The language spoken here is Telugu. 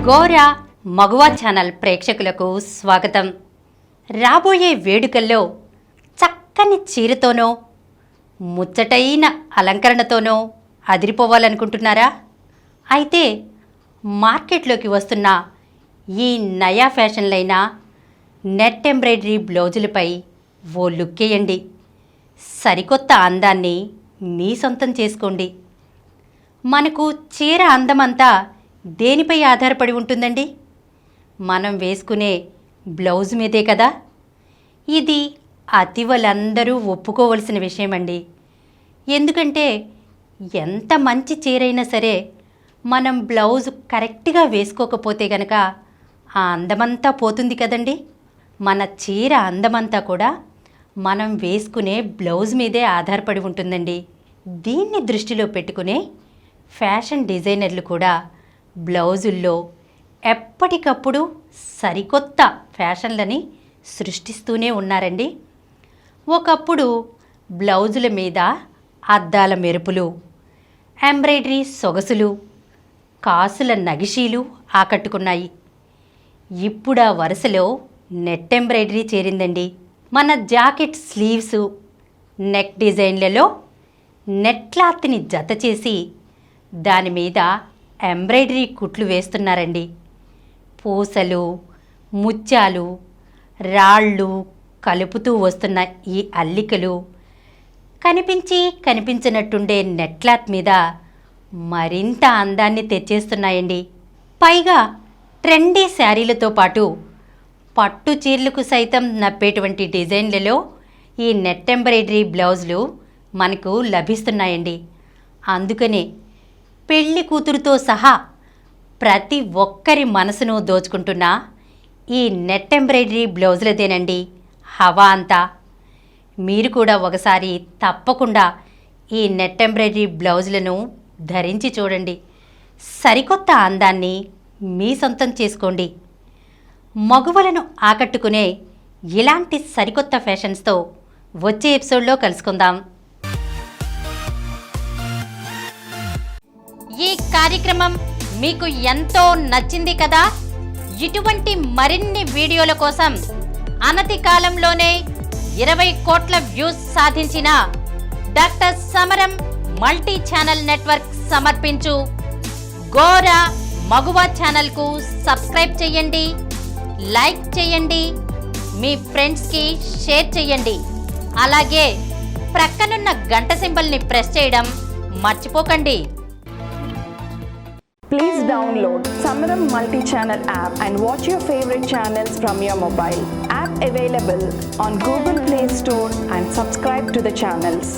గోరా మగువా ఛానల్ ప్రేక్షకులకు స్వాగతం. రాబోయే వేడుకల్లో చక్కని చీరతోనో ముచ్చటైన అలంకరణతోనో అదిరిపోవాలనుకుంటున్నారా? అయితే మార్కెట్లోకి వస్తున్న ఈ నయా ఫ్యాషన్లైన నెట్ ఎంబ్రాయిడరీ బ్లౌజులపై ఓ లుక్కేయండి. సరికొత్త అందాన్ని మీ సొంతం చేసుకోండి. మనకు చీర అందమంతా దేనిపై ఆధారపడి ఉంటుందండి? మనం వేసుకునే బ్లౌజ్ మీదే కదా. ఇది అతివలందరూ ఒప్పుకోవలసిన విషయమండి. ఎందుకంటే ఎంత మంచి చీరైనా సరే మనం బ్లౌజ్ కరెక్ట్గా వేసుకోకపోతే గనక ఆ అందమంతా పోతుంది కదండి. మన చీర అందమంతా కూడా మనం వేసుకునే బ్లౌజ్ మీదే ఆధారపడి ఉంటుందండి. దీన్ని దృష్టిలో పెట్టుకునే ఫ్యాషన్ డిజైనర్లు కూడా బ్లౌజుల్లో ఎప్పటికప్పుడు సరికొత్త ఫ్యాషన్లని సృష్టిస్తూనే ఉన్నారండి. ఒకప్పుడు బ్లౌజుల మీద అద్దాల మెరుపులు, ఎంబ్రాయిడరీ సొగసులు, కాసుల నగిషీలు ఆకట్టుకున్నాయి. ఇప్పుడు ఆ వరుసలో నెట్ ఎంబ్రాయిడరీ చేరిందండి. మన జాకెట్ స్లీవ్సు, నెక్ డిజైన్లలో నెట్ క్లాత్ని జత చేసి దాని మీద ఎంబ్రాయిడరీ కుట్లు వేస్తున్నారండి. పూసలు, ముత్యాలు, రాళ్ళు కలుపుతూ వస్తున్న ఈ అల్లికలు కనిపించినట్టుండే నెట్ క్లాత్ మీద మరింత అందాన్ని తెచ్చేస్తున్నాయండి. పైగా ట్రెండీ శారీలతో పాటు పట్టు చీరలకు సైతం నప్పేటువంటి డిజైన్లలో ఈ నెట్ ఎంబ్రాయిడరీ బ్లౌజులు మనకు లభిస్తున్నాయండి. అందుకనే పెళ్లి కూతురుతో సహా ప్రతి ఒక్కరి మనసును దోచుకుంటున్న ఈ నెట్ ఎంబ్రాయిడరీ బ్లౌజులదేనండి హవా అంతా. మీరు కూడా ఒకసారి తప్పకుండా ఈ నెట్ ఎంబ్రాయిడరీ బ్లౌజులను ధరించి చూడండి. సరికొత్త అందాన్ని మీ సొంతం చేసుకోండి. మగువలను ఆకట్టుకునే ఇలాంటి సరికొత్త ఫ్యాషన్స్తో వచ్చే ఎపిసోడ్లో కలుసుకుందాం. ఈ కార్యక్రమం మీకు ఎంతో నచ్చింది కదా. ఇటువంటి మరిన్ని వీడియోల కోసం అనతి కాలంలోనే 20 కోట్ల వ్యూస్ సాధించిన డాక్టర్ సమరం మల్టీ ఛానల్ నెట్వర్క్ సమర్పించు గోరా మగువా ఛానల్కు సబ్స్క్రైబ్ చేయండి, లైక్ చేయండి, మీ ఫ్రెండ్స్కి షేర్ చేయండి. అలాగే ప్రక్కనున్న గంట సింబల్ని ప్రెస్ చేయడం మర్చిపోకండి. Please download Samaram multi-channel app and watch your favorite channels from your mobile. App available on Google Play Store and subscribe to the channels.